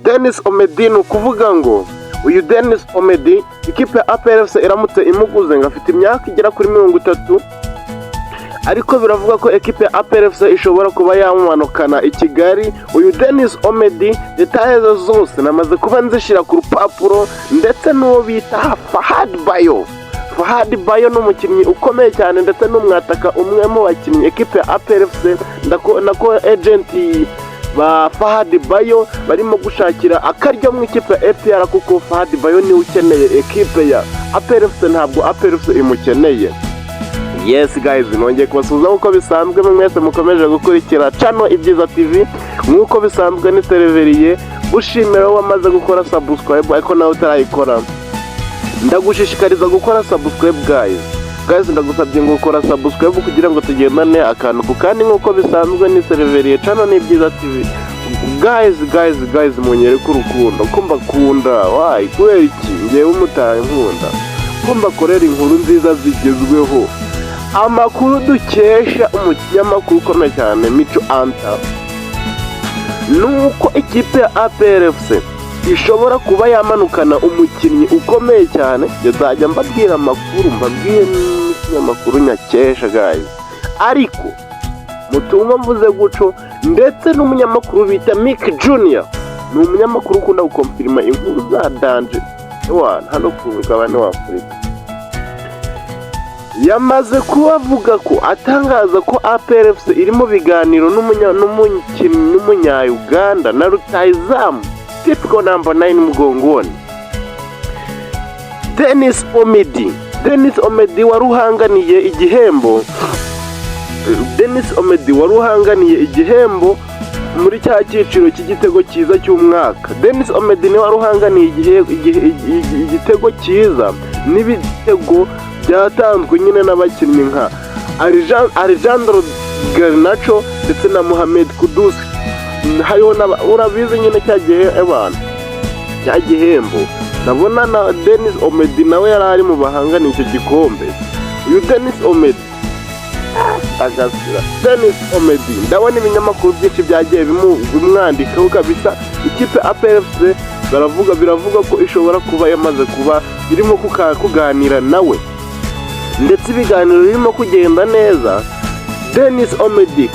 Denis Omedi ni ukuvuga ngo uyu Denis Omedi ikipe ya APR FC iramutse imuguze ngo afite imyaka igera kuri 30, ariko biravuga ko ekipe ya APR FC ishobora kuba yamumanukana i Kigali. Uyu Denis Omedi details zose namaze kuba nzishira ku rupapuro, ndetse n'uwo bita Fahad Bayo n'umukinnyi ukomeye cyane, ndetse n'umwataka umwe mu bakinnyi ekipe ya APR FC nako agent ba Fahad Bayo barimo gushakira akaryo mu ikipe ya APR, kuko Fahad Bayo ni ukeneye ekipe ya APR FC, ntabwo APR FC imukeneye. Yes guys, nongeye kubasuhuza uko bisanzwe mwese mukomeje gukurikira channel Ibyiza TV. Nkuko bisanzwe ni seriveriye bushimira wamaze gukora subscribe, ariko nawe utarayikora ndagushishikariza gukora subscribe guys, ndagusabye ngo ukora subscribe kugira ngo tugendane akantu ku kandi. Nkuko bisanzwe ni seriveriye channel Ibyiza TV. Guys munyere ku rukundo ko mbakunda, why kubera iki ngiye umutaye nkunda ko mbakorera inkuru nziza zigezweho, amakuru dukesha umunyamakuru ukomeye cyane Mico Anta, nuko ikipe ya APR FC ishobora kuba yamanukana umukinnyi ukomeye cyane. Yazajya mbabwira amakuru, mbabwiye n'ikinyamakuru nyakesha guys, ariko mutumva mvuze guco. Ndetse n'umunyamakuru bita Mick Junior ni umunyamakuru ukunda gukonfirma inkuru za danje hano ku mugabane wa Afurika, yamaze kubavuga ko atangaza ko APR FC iri mu biganiro n'umunya-Uganda na rutahizamu typical number 9 mugongoni Denis Omedi waruhanganiye igihembo muri cya cyiciro cy'igitego cyiza cy'umwaka. Denis Omedi ni waruhanganiye igitego cyiza n'ibitego byatanzwe nyine n'abakinnyi nka Alejandro Garnacho ndetse na Mohamed Kudus. Hariho urabizi nyine cya gihembo ndabona na Denis Omedi nawe yari ari mu bahanganiye icyo gikombe. Uyu Denis Omedi ndabona ibinyamakuru byinshi byagiye bimwandikaho kabisa. Ikipe APR FC biravuga ko ishobora kuba yamaze kuba irimo kuganira nawe, ndetse ibiganiro birimo kugenda neza. Denis Omedi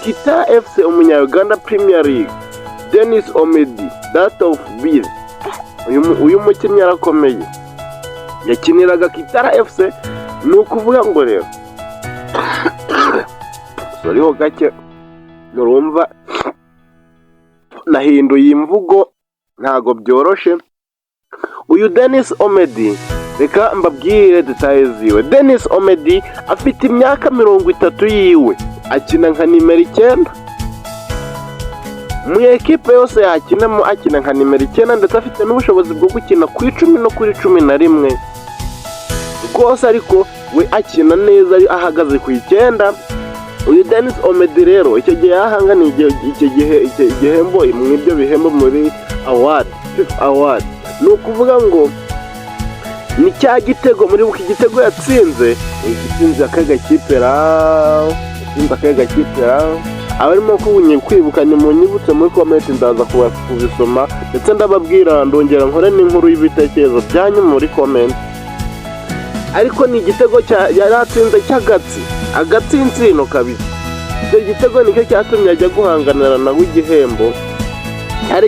Kitara FC umunya-Uganda Premier League. Denis Omedi that of Bill, uyu mukinnyi arakomeye, yakiniraga Kitara FC. Ni ukuvuga ngo rero soriho gake nurumva nahinduye imvugo, ntago byoroshe. Uyu Denis Omedi reka mbabwire details ziwe. Denis Omedi afite imyaka 30 yiwe, akina nka nimero 9 mu ekipe yose yakinamo, akina nka nimero 9, ndetse afite n'ubushobozi bwo gukina ku 10 no kuri 11 rwose, ariko we akina neza ari ahagaze ku 9. Uyu Denis Omedi rero icyo gihe yahanganiye igihembo mu ibyo bihembo muri FIFA award. Ni ukuvuga ngo ni cya gitego muri buki gitego yatsinze akagakipera abarimo kwibuka ni mu nyibutse muri comment ndaza kubisoma, ndetse ndababwira ndongera nkore n'inkuru y'ibitekerezo byanyu muri comment. Ariko ni igitego yaratsinze agatsintsino kabisa. Icyo gitego nicyo cyatumye ajya guhanganira nawe igihembo. Cyari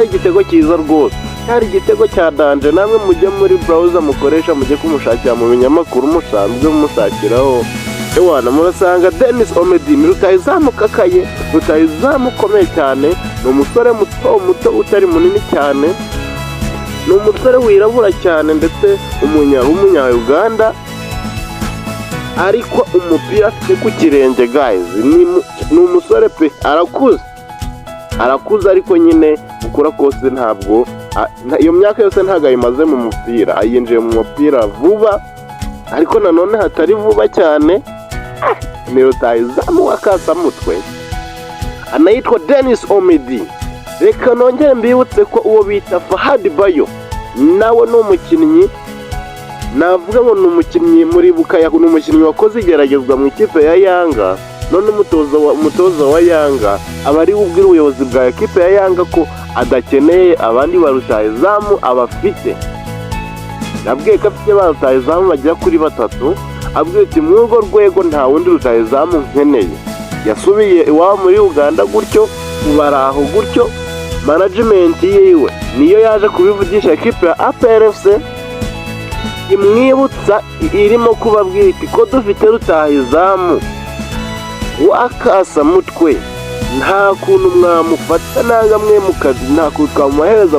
igitego cyiza rwose, cyari igitego cya danje. Namwe mujye muri browser mukoresha, mujye kumushakira mu binyamakuru musanzwe mushakiraho. Murasanga Denis Omedi ni rutahizamu kakaye, rutahizamu ukomeye cyane. Ni umusore muto utari munini cyane, ni umusore wirabura cyane, ndetse umunya-Uganda, ariko umupira afite ku kirenge guys. Ni umusore pe, arakuze ariko nyine ukura kose ntabwo iyo myaka yose ntago ayimaze mu mupira, ayinjiye mu mupira vuba, ariko nanone hatari vuba cyane. Ni rutahizamu wakasamutwe anayitwa Denis Omedi. Reka nongere mbibutse ko uwo bita Fahad Bayo nawe ni umukinnyi, navuga ngo ni umukinnyi muri bukaya, ni umukinnyi wakoze igeragezwa mu ikipe ya Yanga, none umutoza wa Yanga aba ari ubwira ubuyobozi bwa ekipe ya Yanga ko adakeneye abandi barutahizamu abafite. Nabwiye ko afite barutahizamu bagera kuri 3, abwiye ati muri urwo rwego nta wundi rutahizamu nkeneye. Yasubiye iwabo muri Uganda gutyo, ubaraho gutyo, management yiwe niyo yaje kubivugisha ekipe ya APRFC, imwibutsa irimo kubabwira iti ko dufite rutahizamu wakasa mutwe, nta kuntu mwamufata nanga mwe mukazi, nta kuntu twamuhereza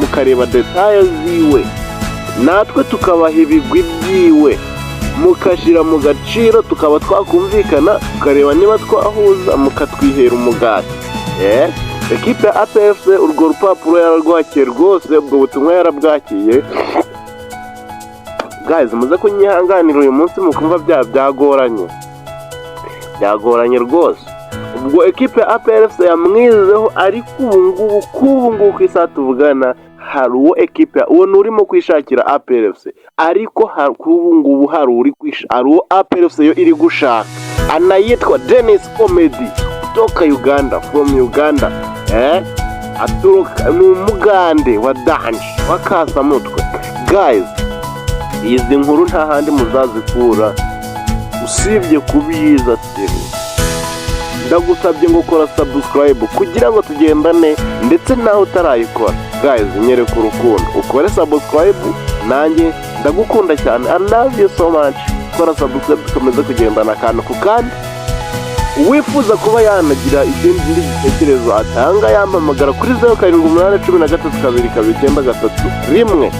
mukareba details ziwe, natwe tukabaha ibigwi byiwe, mukashira mu gaciro, tukaba twakumvikana, tukareba niba twahuza, mukatwihera umugati. Ekipe ya APRFC urwo rupapuro yararwakiye rwose, ubwo butumwa yarabwakiye. Guys, muze kunyihanganira uyu munsi mukumva byagoranye rwose. Ubwo ekipe ya APRFC yamwizeho, ariko ubu ngubu ku isaha tuvugana hari uwo ekipe uwo nurimo kwishakira APRFC, ariko ubu ngubu hari uwo APRFC yo iri gushaka, anayitwa DENISE OMEDI kutoka Uganda, from Uganda. Aturuka ni umugande wa danje wakasa mutwe. Guys, izi nkuru nta handi muzazikura usibye kubiza TV. Ndagusabye ngo kora subscribe kugira ngo tugendane, ndetse naho utarayikora guys, nyereka urukundo ukore subscribe, nanjye ndagukunda cyane. I love you so much. Kora subscribe tukomeze kugendana akantu ku kandi. Uwifuza kuba yanagira ikindi gitekerezo atanga, yampamagara kuri 0781322931.